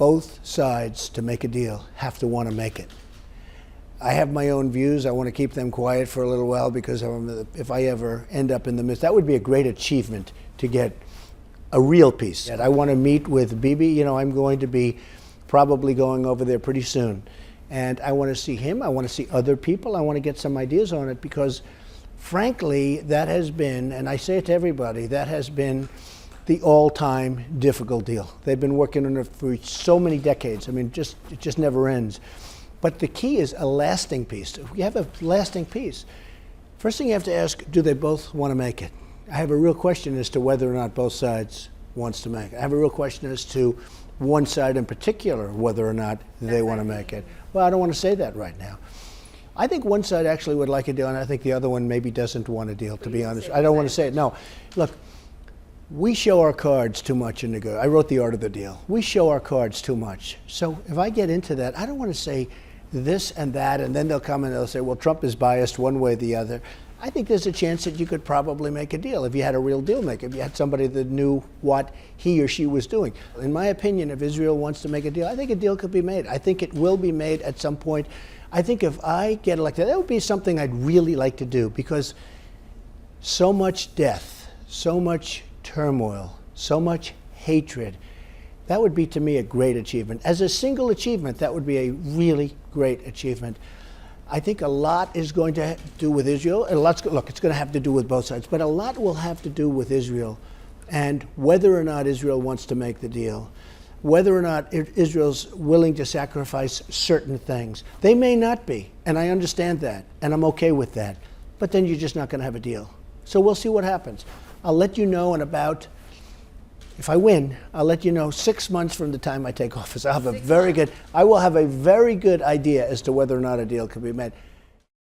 both sides to make a deal have to want to make it. I have my own views. I want to keep them quiet for a little while because if I ever end up in the midst, that would be a great achievement to get a real peace. I want to meet with Bibi. You know, I'm going to be probably going over there pretty soon. And I want to see him. I want to see other people. I want to get some ideas on it because, frankly, that has been, and I say it to everybody, that has been the all-time difficult deal. They've been working on it for so many decades. I mean, it just never ends. But the key is a lasting peace. If you have a lasting peace, first thing you have to ask, do they both want to make it? I have a real question as to whether or not both sides wants to make it. I have a real question as to one side in particular, whether or not they want to make it. Well, I don't want to say that right now. I think one side actually would like a deal, and I think the other one maybe doesn't want a deal, to be honest. I don't want to say it. No. Look, we show our cards too much in negotiation. I wrote The Art of the Deal. We show our cards too much. So if I get into that, I don't want to say this and that, and then they'll come and they'll say, well, Trump is biased one way or the other. I think there's a chance that you could probably make a deal if you had a real deal maker, if you had somebody that knew what he or she was doing. In my opinion, if Israel wants to make a deal, I think a deal could be made. I think it will be made at some point. I think if I get elected, that would be something I'd really like to do because so much death, so much turmoil, so much hatred, that would be to me a great achievement. As a single achievement, that would be a really great achievement. I think a lot is going to do with Israel. And look, it's going to have to do with both sides, but a lot will have to do with Israel and whether or not Israel wants to make the deal, whether or not Israel's willing to sacrifice certain things. They may not be, and I understand that, and I'm okay with that, but then you're just not going to have a deal. So we'll see what happens. I'll let you know in about, if I win, I'll let you know 6 months from the time I take office. I will have a very good idea as to whether or not a deal can be made.